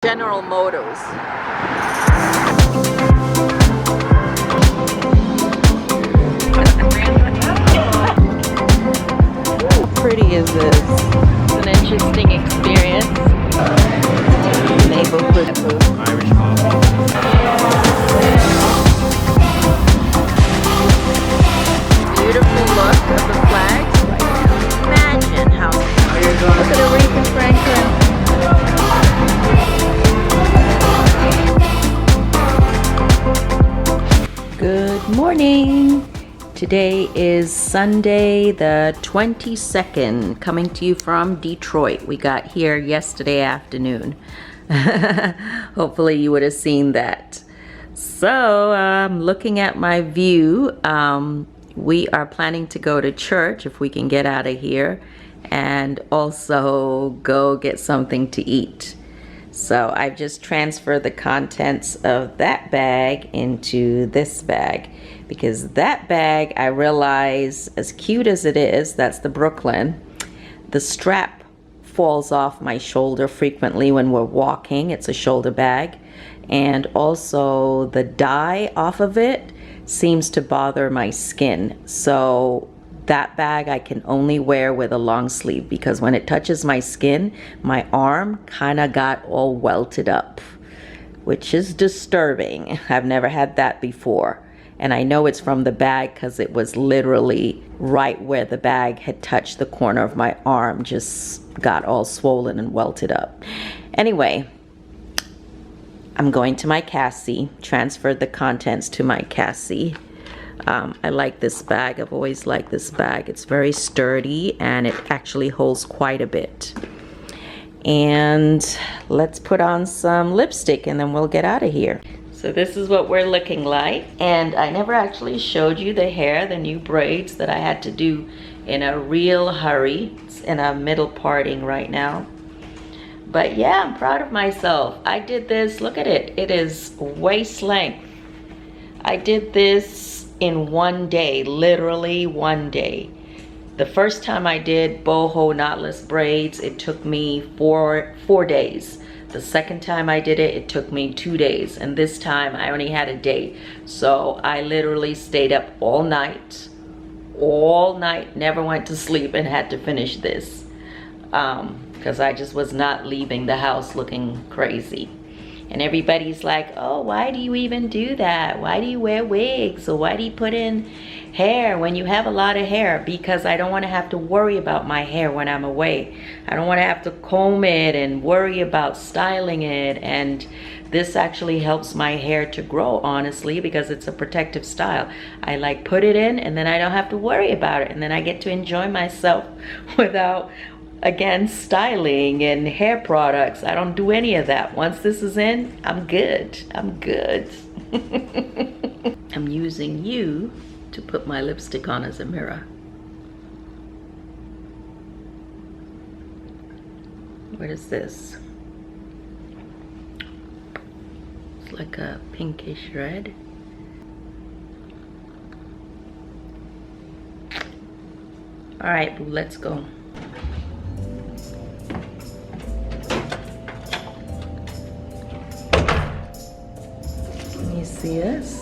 General Motors. How pretty is this? It's an interesting experience. Neighborhood food. Irish coffee. Beautiful look of the flags right now. Imagine how. Look at Aretha Franklin. Good morning. Today is Sunday the 22nd, coming to you from Detroit. We got here yesterday afternoon. Hopefully you would have seen that. So looking at my view, we are planning to go to church if we can get out of here, and also go get something to eat. So I've just transferred the contents of that bag into this bag, because that bag, I realize, as cute as it is, that's the Brooklyn, the strap falls off my shoulder frequently when we're walking. It's a shoulder bag, and also the dye off of it seems to bother my skin. So that bag I can only wear with a long sleeve, because when it touches my skin, my arm kind of got all welted up, which is disturbing. I've never had that before. And I know it's from the bag because it was literally right where the bag had touched the corner of my arm, just got all swollen and welted up. Anyway, I'm going to my Cassie, transferred the contents to my Cassie. I like this bag. I've always liked this bag. It's very sturdy and it actually holds quite a bit. And let's put on some lipstick and then we'll get out of here. So this is what we're looking like. And I never actually showed you the hair, the new braids that I had to do in a real hurry. It's in a middle parting right now. But yeah, I'm proud of myself. I did this, look at it. It is waist length. I did this in one day, literally one day. The first time I did boho knotless braids, it took me four days. The second time I did it, it took me 2 days. And this time I only had a day. So I literally stayed up all night, never went to sleep, and had to finish this. Because I just was not leaving the house looking crazy. And everybody's like, oh, why do you even do that? Why do you wear wigs? Or why do you put in hair when you have a lot of hair? Because I don't want to have to worry about my hair when I'm away. I don't want to have to comb it and worry about styling it. And this actually helps my hair to grow, honestly, because it's a protective style. I like put it in and then I don't have to worry about it. And then I get to enjoy myself without, again, styling and hair products. I don't do any of that. Once this is in, I'm good. I'm good. I'm using you to put my lipstick on as a mirror. What is this? It's like a pinkish red. All right, boo, let's go. You see us?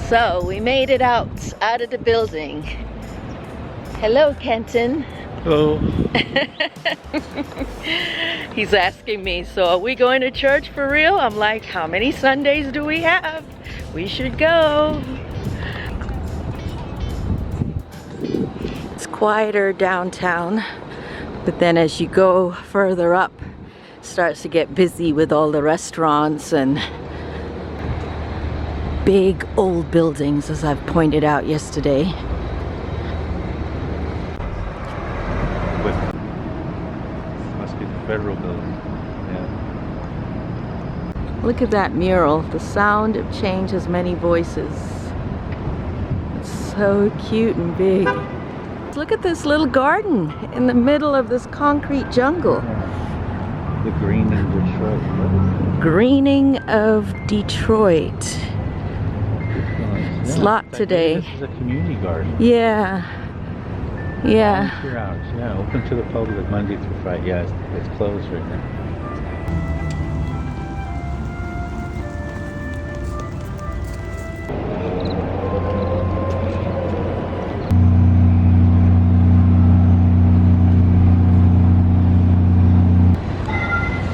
So we made it out of the building. Hello, Kenton. Hello. He's asking me, so are we going to church for real? I'm like, how many Sundays do we have? We should go. Quieter downtown, but then as you go further up, it starts to get busy with all the restaurants and big old buildings, as I've pointed out yesterday. Must be the federal building. Yeah. Look at that mural. The sound of change has many voices. It's so cute and big. Look at this little garden in the middle of this concrete jungle. The greening Detroit. Greening of Detroit. It's a lot today. This is a community garden. Yeah. Yeah. Volunteer hours. Yeah, open to the public Monday through Friday. Yeah, it's closed right now.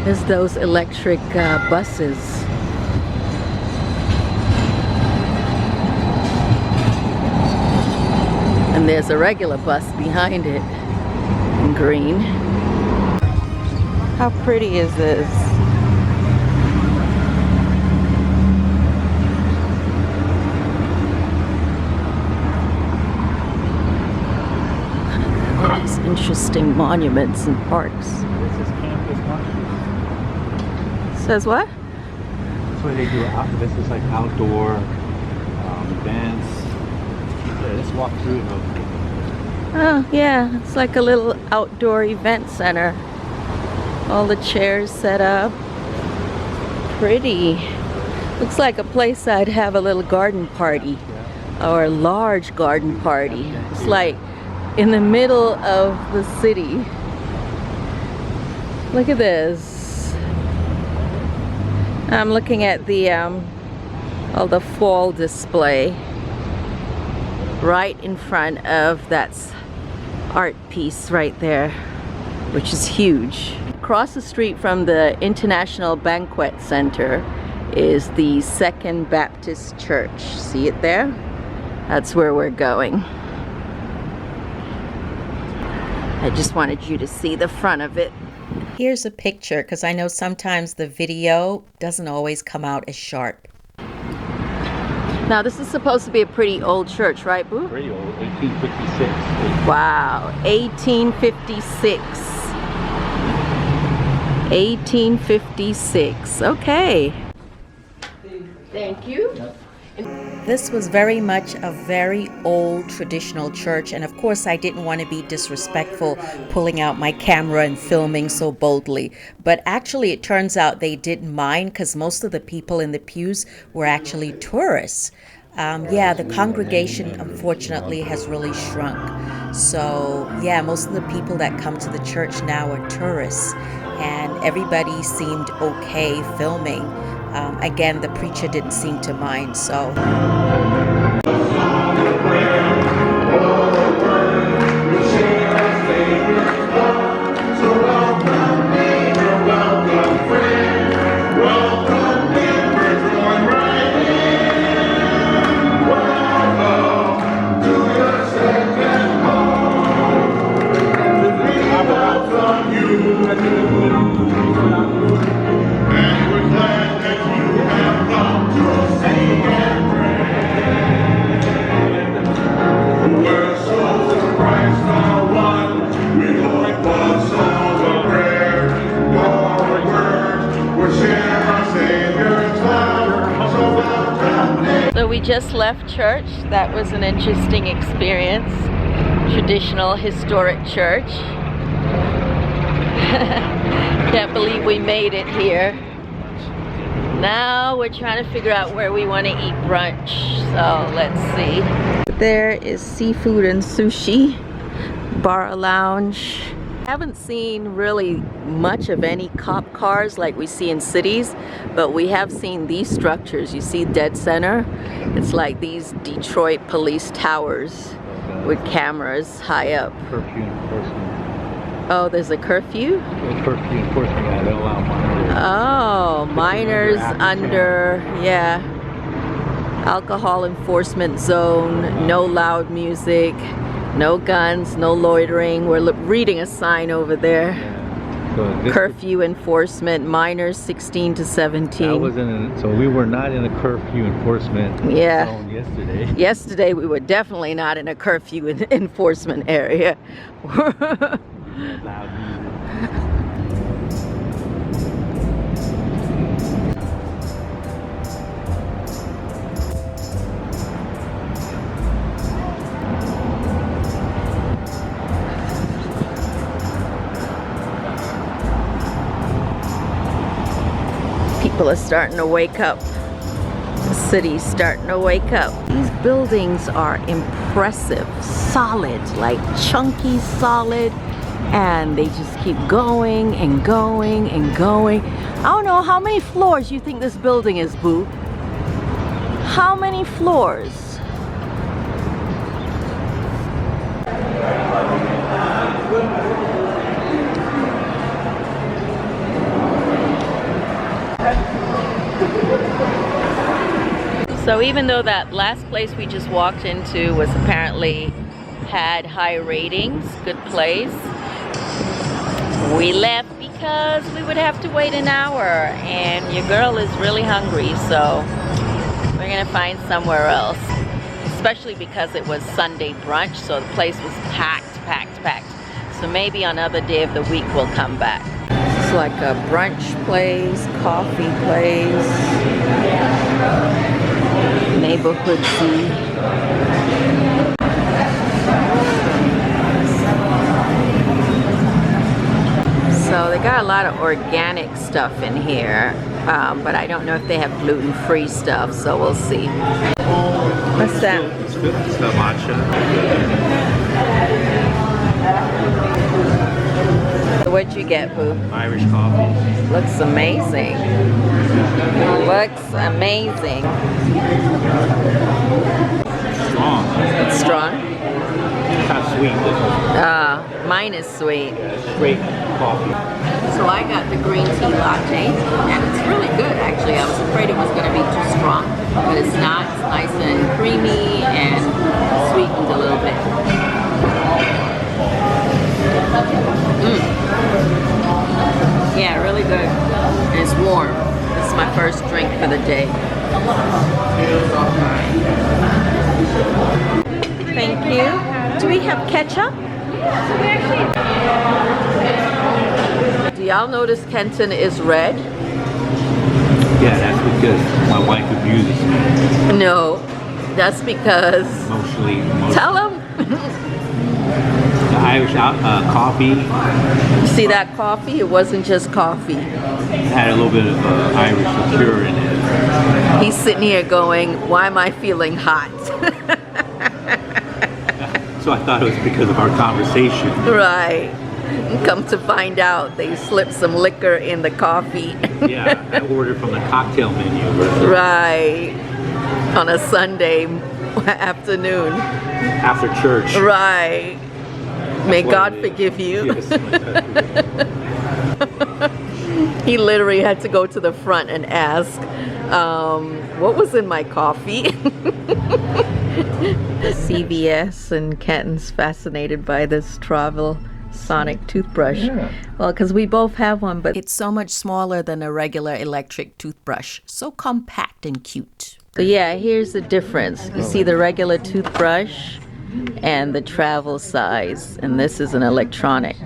There's those electric buses. And there's a regular bus behind it in green. How pretty is this? All these interesting monuments and parks. This is campus market. Says what? That's what they do. This is like outdoor events. Yeah, let's walk through it. Oh yeah, it's like a little outdoor event center. All the chairs set up. Pretty. Looks like a place I'd have a little garden party or a large garden party. It's like in the middle of the city. Look at this. I'm looking at the fall display right in front of that art piece right there, which is huge. Across the street from the International Banquet Center is the Second Baptist Church. See it there? That's where we're going. I just wanted you to see the front of it. Here's a picture, because I know sometimes the video doesn't always come out as sharp. Now this is supposed to be a pretty old church, right, Boo? Pretty old, 1856. Wow, 1856. 1856, okay. Thank you. Yep. This was very much a very old traditional church, and of course I didn't want to be disrespectful pulling out my camera and filming so boldly, but actually it turns out they didn't mind because most of the people in the pews were actually tourists. Yeah, the congregation unfortunately has really shrunk. So yeah, most of the people that come to the church now are tourists, and everybody seemed okay filming. Again, the preacher didn't seem to mind, so. So we just left church. That was an interesting experience. Traditional historic church. Can't believe we made it here. Now we're trying to figure out where we want to eat brunch. So let's see. There is seafood and sushi. Bar lounge. I haven't seen really much of any cop cars like we see in cities, but we have seen these structures. You see dead center? It's like these Detroit police towers with cameras high up. Curfew enforcement. Oh, there's a curfew? Curfew enforcement, yeah, they don't allow minors. Oh, minors under, yeah. Alcohol enforcement zone, no loud music. No guns, no loitering. We're reading a sign over there. Yeah. So curfew enforcement, minors 16 to 17. That wasn't so we were not in a curfew enforcement zone yesterday. Yesterday we were definitely not in a curfew enforcement area. Loud music. People are starting to wake up. The City's starting to wake up. These buildings are impressive, solid, like chunky solid, and they just keep going and going and going. I don't know, how many floors you think this building is, Boo? How many floors? So even though that last place we just walked into was apparently had high ratings, good place, we left because we would have to wait an hour and your girl is really hungry, so we're gonna find somewhere else. Especially because it was Sunday brunch, so the place was packed. So maybe on another day of the week we'll come back. It's like a brunch place, coffee place, neighborhood tea. So they got a lot of organic stuff in here, but I don't know if they have gluten-free stuff, so we'll see. What's that? It's good. It's the matcha. What'd you get, Boo? Irish coffee. Looks amazing. Looks amazing. Strong. It's strong? Kind of sweet. Mine is sweet. Straight coffee. So I got the green tea latte, and it's really good actually. I was afraid it was going to be too strong, but it's not. It's nice and creamy and sweetened a little bit. Yeah, really good. And it's warm. This is my first drink for the day. Thank you. Do we have ketchup? Do y'all notice Kenton is red? Yeah, that's because my wife abuses me. No, that's because... Emotionally. Tell him. The Irish coffee. You see that coffee? It wasn't just coffee. It had a little bit of Irish liqueur in it. He's sitting here going, why am I feeling hot? So I thought it was because of our conversation. Right. Come to find out, they slipped some liquor in the coffee. Yeah, I ordered from the cocktail menu. Right. On a Sunday afternoon. After church. Right. May God forgive you. Yes. He literally had to go to the front and ask, what was in my coffee? The CVS, and Kenton's fascinated by this travel sonic toothbrush. Yeah. Well, because we both have one, but it's so much smaller than a regular electric toothbrush. So compact and cute. So yeah, here's the difference. You see the regular toothbrush and the travel size, and this is an electronic.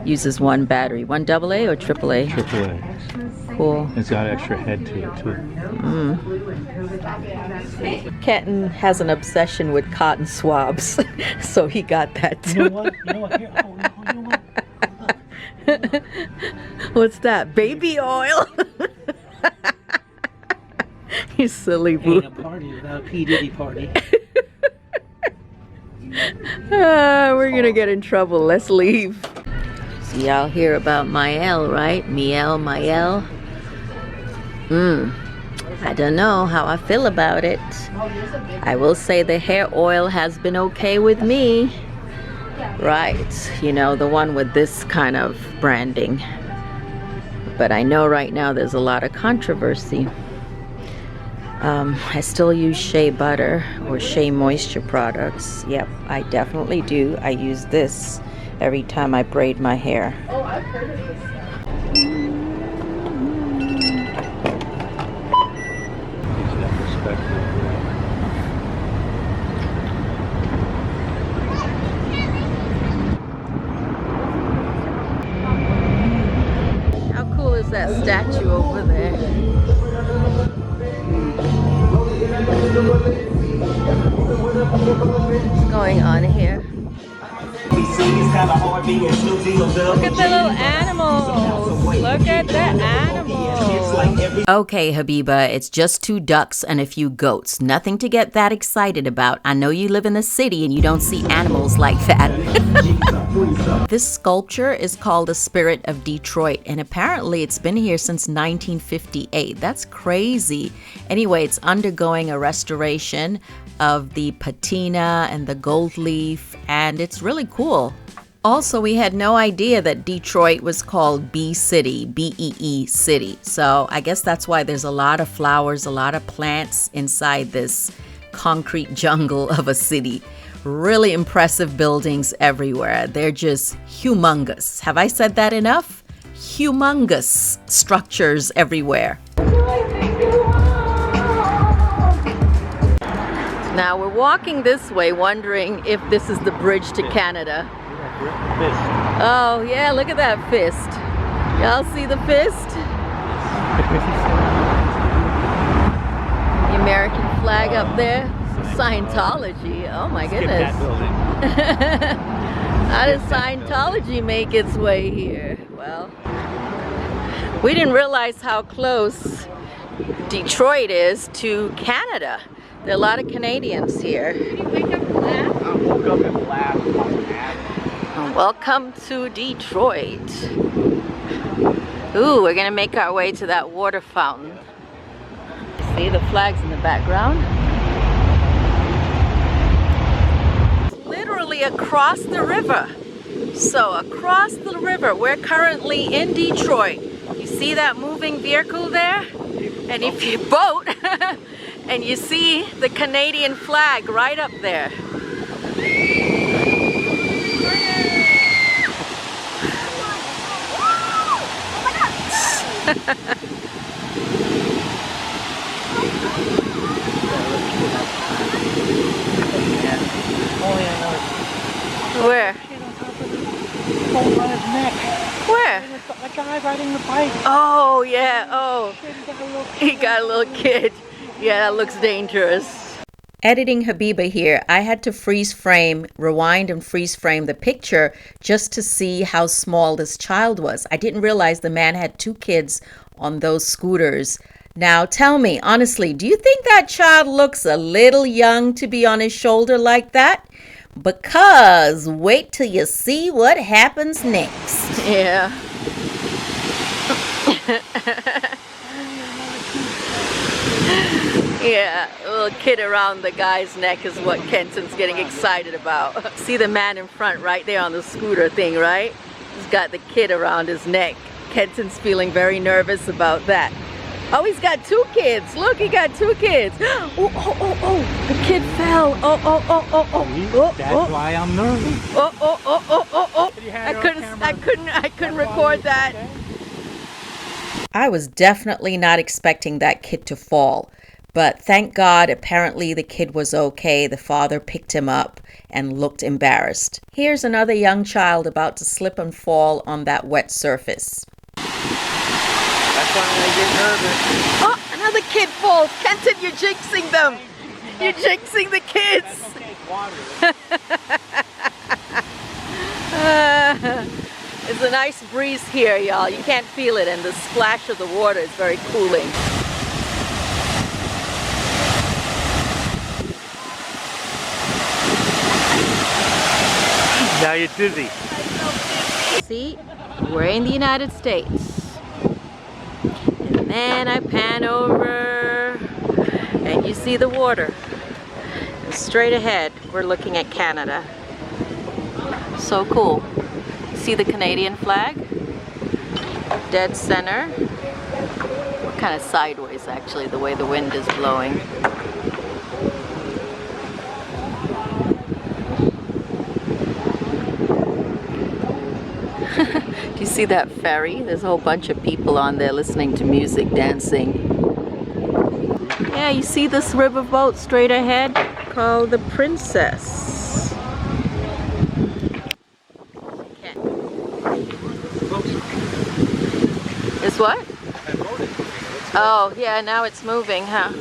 Uses one battery. One AA or AAA? AAA. Cool. It's got an extra head to it too. Kenton has an obsession with cotton swabs, so he got that too. You know what? You know what? Here, you know what? What's that? Baby oil? You silly boo. Ain't a party without a P. Diddy party. We're gonna get in trouble. Let's leave. So y'all hear about Mael, right? Mael. I don't know how I feel about it. I will say the hair oil has been okay with me. Right, you know, the one with this kind of branding. But I know right now there's a lot of controversy. I still use shea butter or shea moisture products. Yep, I definitely do. I use this every time I braid my hair. Oh, I've heard of this. Gives that perspective. How cool is that statue over there? What's going on here? Look at the little animals. Look at the animals. Okay, Habiba, it's just 2 ducks and a few goats. Nothing to get that excited about. I know you live in the city and you don't see animals like that. This sculpture is called the Spirit of Detroit, and apparently it's been here since 1958. That's crazy. Anyway, it's undergoing a restoration of the patina and the gold leaf, and it's really cool. Also, we had no idea that Detroit was called Bee City, B-E-E City. So I guess that's why there's a lot of flowers, a lot of plants inside this concrete jungle of a city. Really impressive buildings everywhere. They're just humongous. Have I said that enough? Humongous structures everywhere. Now we're walking this way, wondering if this is the bridge to Canada. Fist. Oh yeah, look at that fist. Y'all see the fist? The American flag up there. Scientology. Oh my goodness. How does Scientology make its way here? Well, we didn't realize how close Detroit is to Canada. There are a lot of Canadians here. I woke up and laughed. Welcome to Detroit. Ooh, we're gonna make our way to that water fountain. See the flags in the background? Literally across the river. So across the river, we're currently in Detroit. You see that moving vehicle there? And if you boat, and you see the Canadian flag right up there. Where? Where? The guy riding the bike. Oh yeah, oh. He got a little kid. Yeah, that looks dangerous. Editing Habiba here, I had to rewind and freeze frame the picture just to see how small this child was. I didn't realize the man had 2 kids on those scooters. Now tell me, honestly, do you think that child looks a little young to be on his shoulder like that? Because wait till you see what happens next. Yeah. Yeah, a little kid around the guy's neck is what Kenton's getting excited about. See the man in front right there on the scooter thing, right? He's got the kid around his neck. Kenton's feeling very nervous about that. Oh, he's got 2 kids. Look, he got 2 kids. Oh, the kid fell. Oh. That's why I'm nervous. Oh. I couldn't record that. I was definitely not expecting that kid to fall. But thank God, apparently the kid was okay. The father picked him up and looked embarrassed. Here's another young child about to slip and fall on that wet surface. That's why I get nervous. Oh, another kid falls. Kenton, you're jinxing them. You're jinxing the kids. It's a nice breeze here, y'all. You can't feel it, and the splash of the water is very cooling. Now you're dizzy. See, we're in the United States. And then I pan over, and you see the water. And straight ahead, we're looking at Canada. So cool. See the Canadian flag? Dead center. We're kind of sideways, actually, the way the wind is blowing. Do you see that ferry? There's a whole bunch of people on there listening to music, dancing. Yeah, you see this riverboat straight ahead called the Princess. It's what? Oh, yeah, now it's moving, huh?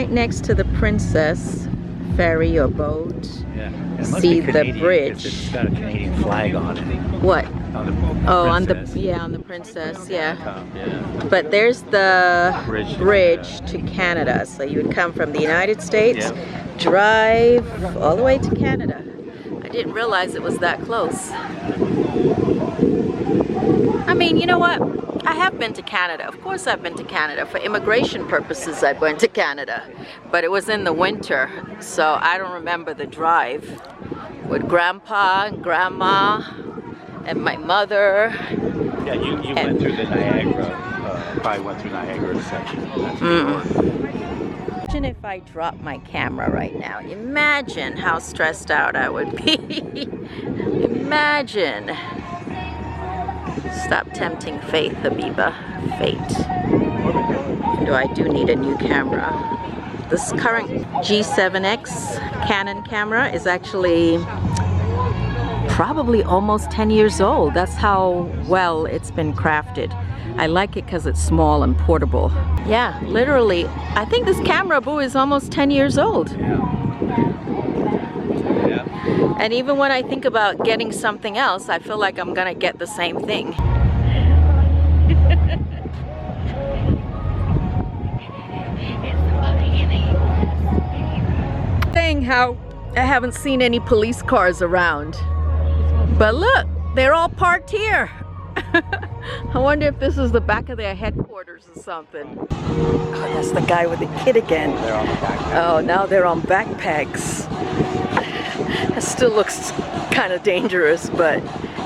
right next to the Princess ferry or boat. Yeah. It must See be the Canadian, 'cause bridge. It's got a Canadian flag on it. What? On the Oh, Princess. on the Princess, yeah. Top, yeah. But there's the Bridge to Canada. So you would come from the United States, Yeah. drive all the way to Canada. I didn't realize it was that close. I mean, you know what? I have been to Canada. Of course I've been to Canada. For immigration purposes, I went to Canada. But it was in the winter, so I don't remember the drive. With Grandpa and Grandma and my mother. Yeah, you went through the Niagara, probably went through Niagara section. That's New York. Imagine if I dropped my camera right now. Imagine how stressed out I would be. Imagine. Stop tempting faith, Habiba. Fate. Though I do need a new camera. This current G7X Canon camera is actually probably almost 10 years old. That's how well it's been crafted. I like it because it's small and portable. Yeah, literally, I think this camera, boo, is almost 10 years old. Yeah. And even when I think about getting something else, I feel like I'm gonna get the same thing. Saying how I haven't seen any police cars around. But look, they're all parked here. I wonder if this is the back of their headquarters or something. Oh, that's the guy with the kid again. They're on the backpack. Oh, now they're on backpacks. It still looks kind of dangerous, but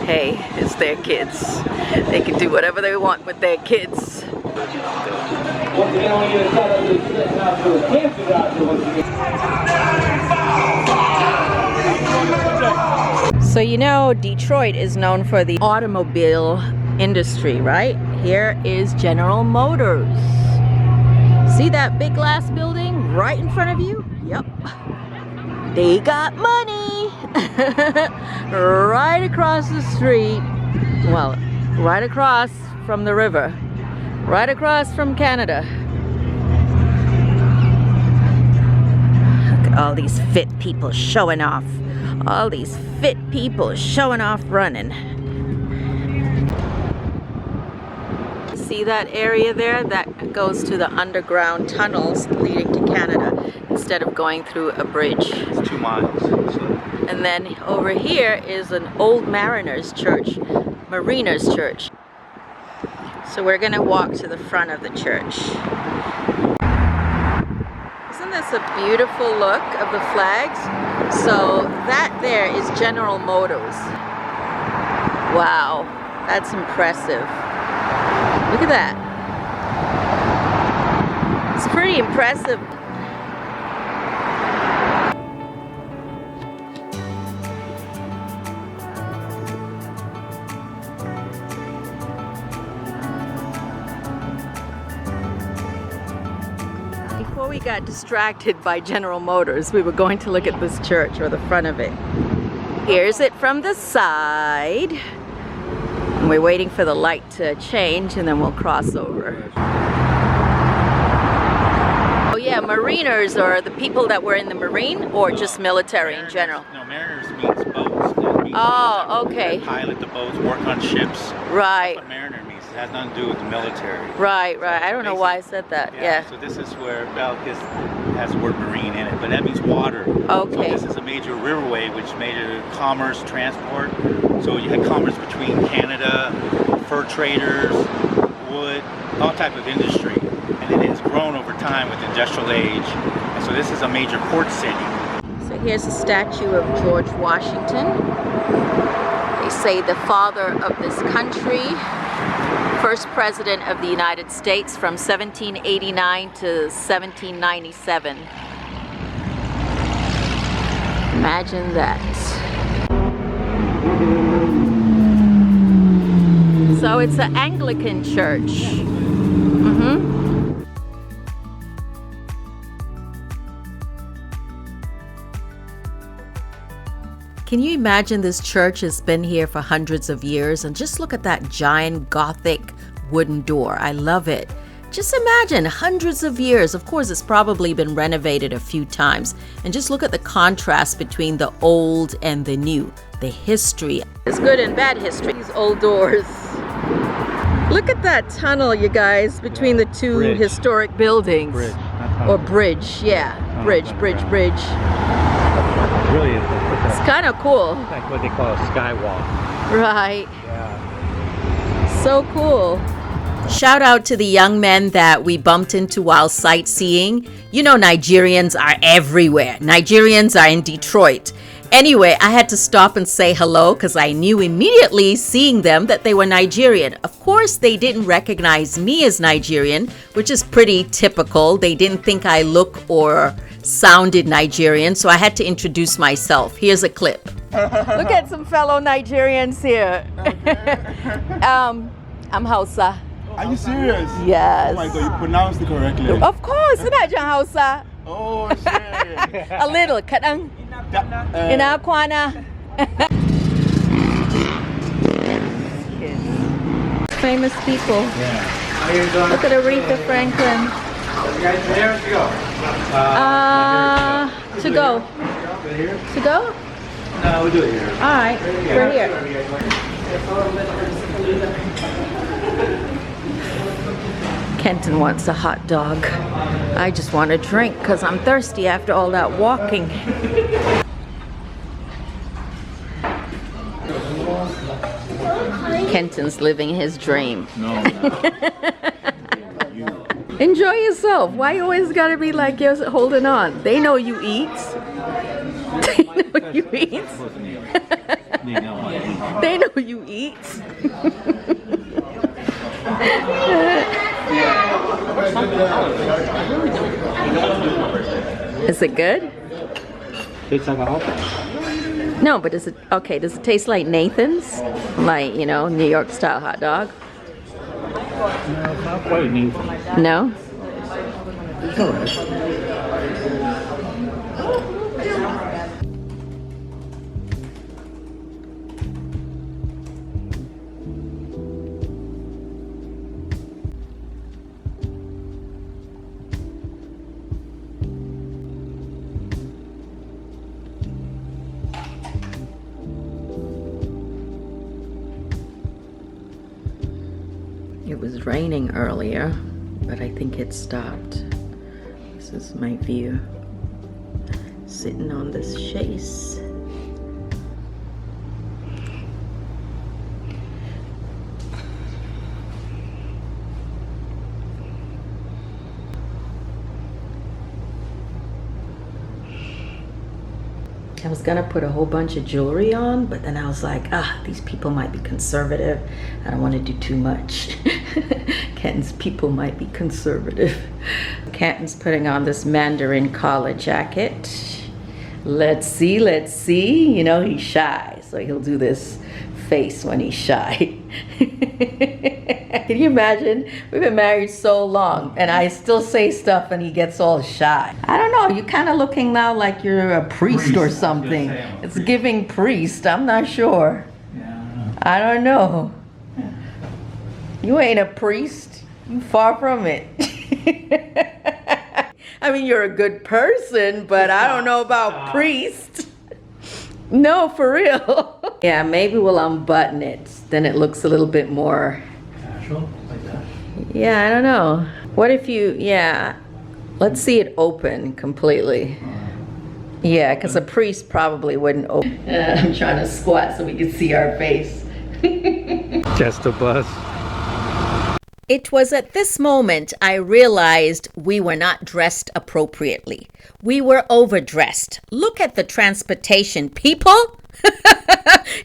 hey, it's their kids. They can do whatever they want with their kids. So you know, Detroit is known for the automobile industry, right? Here is General Motors. See that big glass building right in front of you? Yep. They got money. Right across the street. Well, right across from the river. Right across from Canada. Look at all these fit people showing off. All these fit people showing off running. See that area there? That goes to the underground tunnels leading to Canada instead of going through a bridge. It's 2 miles. So. And then over here is an old mariners church, mariners church. So we're gonna walk to the front of the church. Isn't this a beautiful look of the flags? So that there is General Motors. Wow, that's impressive. Look at that. It's pretty impressive. Before we got distracted by General Motors, we were going to look at this church, or the front of it. Here's it from the side. And we're waiting for the light to change, and then we'll cross over. Oh yeah, mariners are the people that were in the Marine, or just military in general? No, mariners means boats. It means Oh, boats that okay. pilot the boats, work on ships. Right. That's what mariner means. It has nothing to do with the military. Right, right. I don't know why I said that. Yeah. So this is where, well, this has the word marine in it, but that means water. Okay. So this is a major riverway, which major commerce, transport. So you had commerce between Canada, fur traders, wood, all type of industry. And it has grown over time with the industrial age. And so this is a major port city. So here's a statue of George Washington. They say the father of this country, first president of the United States from 1789 to 1797. Imagine that. So it's an Anglican church. Can you imagine this church has been here for hundreds of years, and just look at that giant Gothic wooden door. I love it. Just imagine, hundreds of years. Of course, it's probably been renovated a few times. And just look at the contrast between the old and the new. The history. It's good and bad history. These old doors. Look at that tunnel, you guys, between the two historic buildings. Bridge. Or bridge, yeah. Bridge. Really, It's kind of cool. like what they call a skywalk. Right. Yeah. So cool. Shout out to the young men that we bumped into while sightseeing. You know, Nigerians are everywhere. Nigerians are in Detroit. Anyway, I had to stop and say hello because I knew immediately seeing them that they were Nigerian. Of course, they didn't recognize me as Nigerian, which is pretty typical. They didn't think I looked or sounded Nigerian, so I had to introduce myself. Here's a clip. Look at some fellow Nigerians here. I'm Hausa. Are you serious? Yes. Oh my God, you pronounced it correctly. Of course, Naija Hausa. Oh shit. A little, kadang. Ina kwana. Famous people. Yeah. Look at Aretha Franklin. To go. To go? No, we'll do it here. All right, we're here. Kenton wants a hot dog. I just want a drink because I'm thirsty after all that walking. Kenton's living his dream. No. Enjoy yourself. Why you always gotta be like you're holding on? They know you eat. They know you eat. They know you eat. Is it good? Tastes like a hot dog. No, but is it okay? Does it taste like Nathan's? Like, you know, New York style hot dog? No, it's not quite neat. No? It's all right. It was raining earlier, but I think it stopped. This is my view. Sitting on this chaise. I was gonna put a whole bunch of jewelry on, but then I was like, these people might be conservative. I don't want to do too much. Kenton's people might be conservative. Kenton's putting on this Mandarin collar jacket. Let's see. You know, he's shy, so he'll do this face when he's shy. Can you imagine? We've been married so long and I still say stuff and he gets all shy. I don't know, you're kind of looking now like you're a priest or something. It's giving priest, I'm not sure. I don't know. You ain't a priest. You far from it. I mean, you're a good person, but I don't know about priest. No, for real. Yeah, maybe we'll unbutton it. Then it looks a little bit more Casual, like that. Yeah, I don't know. What if you, let's see it open completely. Yeah, because a priest probably wouldn't open. I'm trying to squat so we can see our face. Just a bus. It was at this moment I realized we were not dressed appropriately. We were overdressed. Look at the transportation, people.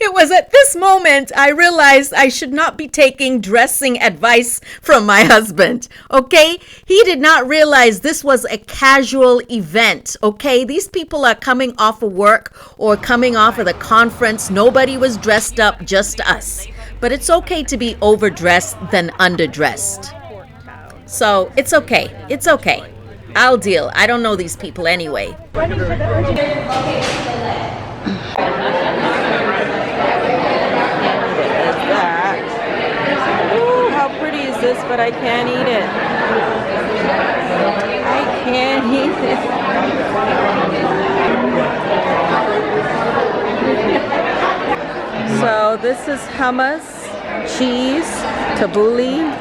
It was at this moment I realized I should not be taking dressing advice from my husband, okay? He did not realize this was a casual event, okay? These people are coming off of work or coming off of the conference. Nobody was dressed up, just us. But it's okay to be overdressed than underdressed. So it's okay. It's okay. I'll deal. I don't know these people anyway. Ooh, how pretty is this? this, but I can't eat it. I can't eat it. So this is hummus, cheese, tabbouleh,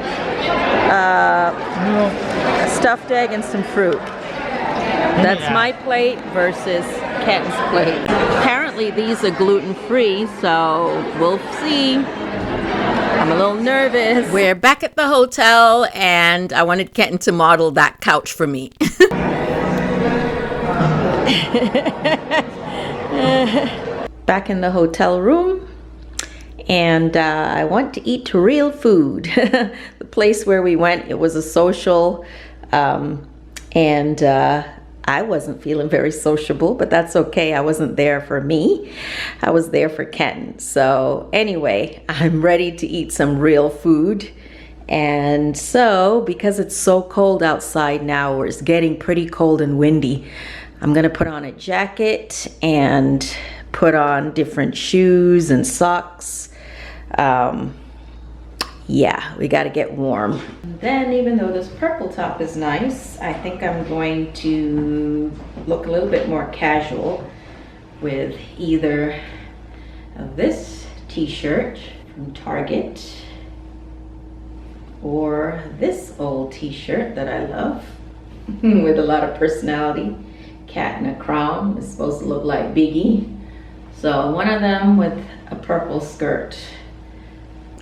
a stuffed egg, and some fruit. That's my plate versus Kenton's plate. Apparently these are gluten-free, so we'll see. I'm a little nervous. We're back at the hotel, and I wanted Kenton to model that couch for me. Back in the hotel room, and I want to eat real food. The place where we went, it was a social, and I wasn't feeling very sociable, but that's okay. I wasn't there for me. I was there for Kenton. So anyway, I'm ready to eat some real food. And so, because it's so cold outside now, or it's getting pretty cold and windy, I'm gonna put on a jacket and put on different shoes and socks. Yeah, we gotta get warm. Then, even though this purple top is nice, I think I'm going to look a little bit more casual with either this t-shirt from Target or this old t-shirt that I love with a lot of personality. Cat in a crown. It's supposed to look like Biggie. So one of them with a purple skirt.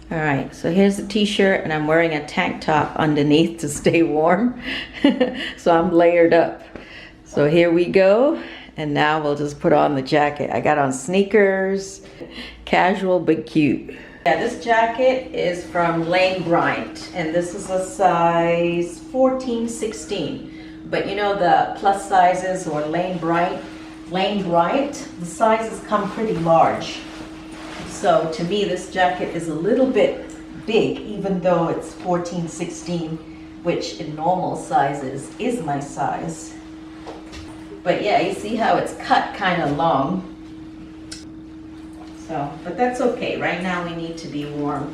All right, so here's the t-shirt, and I'm wearing a tank top underneath to stay warm. So I'm layered up. So here we go, and now we'll just put on the jacket. I got on sneakers, casual but cute. Yeah, this jacket is from Lane Bryant, and this is a size 14-16. But you know the plus sizes or Lane Bryant, the sizes come pretty large. So to me, this jacket is a little bit big, even though it's 14-16, which in normal sizes is my size. But yeah, you see how it's cut kind of long. So, but that's okay. Right now we need to be warm.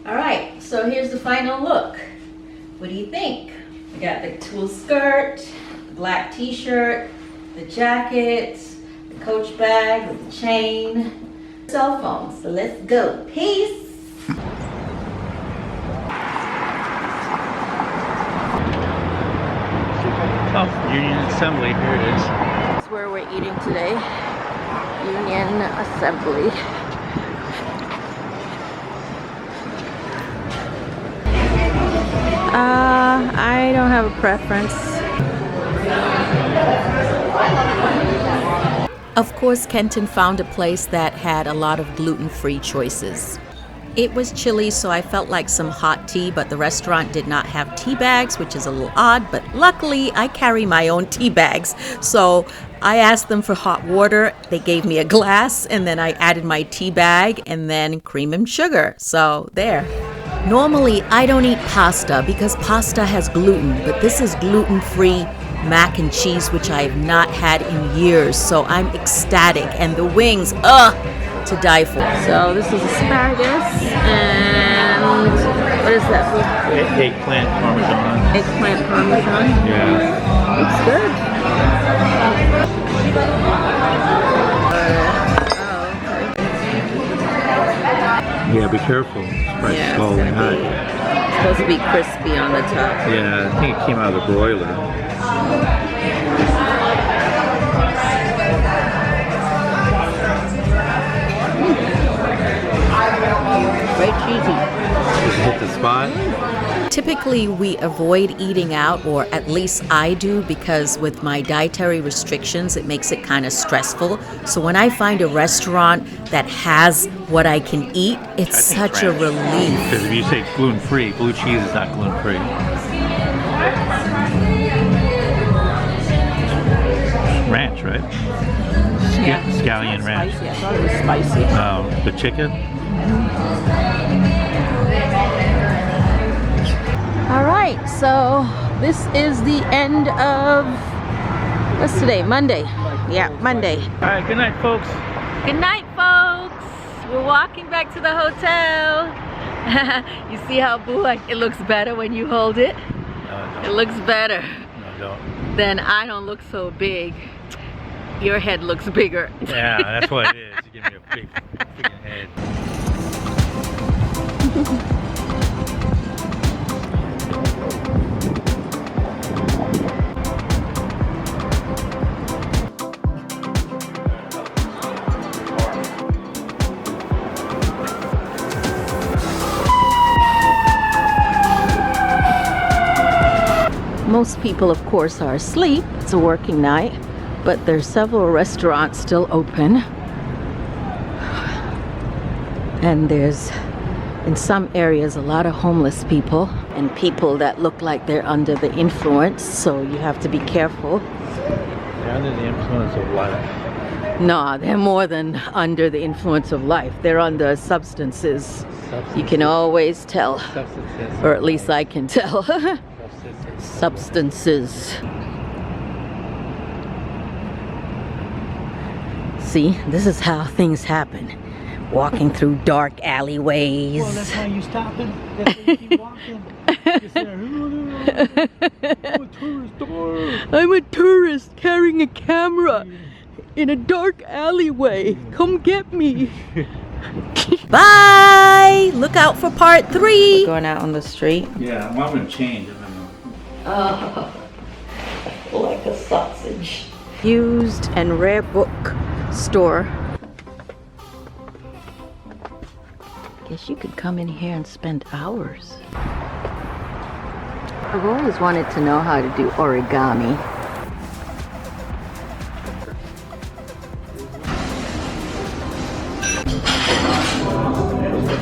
All right, so here's the final look. What do you think? We got the tulle skirt, the black t-shirt, the jacket, Coach bag with the chain, cell phone. So let's go. Peace. Oh, Union Assembly, here it is. That's where we're eating today. Union Assembly. I don't have a preference. Of course, Kenton found a place that had a lot of gluten-free choices. It was chilly, so I felt like some hot tea, but the restaurant did not have tea bags, which is a little odd, but luckily I carry my own tea bags. So I asked them for hot water, they gave me a glass, and then I added my tea bag and then cream and sugar. So there. Normally, I don't eat pasta because pasta has gluten, but this is gluten-free mac and cheese, which I have not had in years, so I'm ecstatic. And the wings, to die for. So this is asparagus and what is that? Eggplant parmesan. Eggplant parmesan? Yeah. Looks good. Yeah, be careful. It's probably scalding hot. It's supposed to be crispy on the top. Yeah, I think it came out of the broiler. Very cheesy. Just hit the spot. Typically, we avoid eating out, or at least I do, because with my dietary restrictions, it makes it kind of stressful. So when I find a restaurant that has what I can eat, it's such a relief. Because if you say gluten-free, blue cheese is not gluten-free. Ranch, right? Yeah. Scallion ranch. Spicy. I thought it was spicy. The chicken? All right, so this is the end of, what's today? Monday. Yeah, Monday. All right, good night, folks. Good night, folks. We're walking back to the hotel, You see how, Boo, like, it looks better when you hold it? No, It looks better. No, don't. Then I don't look so big. Your head looks bigger. Yeah, that's what it is. You give me a big freaking head. Most people, of course, are asleep. It's a working night, but there's several restaurants still open. And there's, in some areas, a lot of homeless people and people that look like they're under the influence, so you have to be careful. They're under the influence of life. No, they're more than under the influence of life. They're under substances. You can always tell, Substances. or at least I can tell. Substances. See, this is how things happen. Walking through dark alleyways. Well, that's why you stopping. That's why you keep walking. You say, I'm a tourist. I'm a tourist carrying a camera in a dark alleyway. Come get me. Bye! Look out for part 3. Going out on the street. Yeah, well, I'm gonna change. Like a sausage. Used and rare book store. Guess you could come in here and spend hours. I've always wanted to know how to do origami.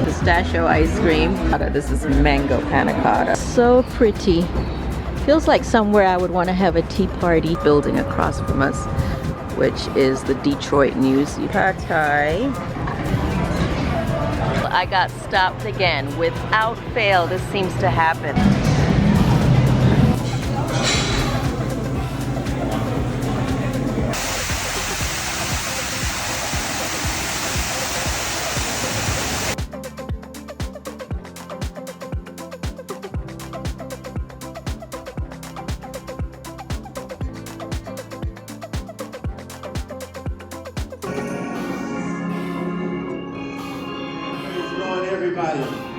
Pistachio ice cream. This is mango panna cotta. So pretty. Feels like somewhere I would want to have a tea party. Building across from us, which is the Detroit News. Pad Thai. I got stopped again. Without fail, this seems to happen. Everybody.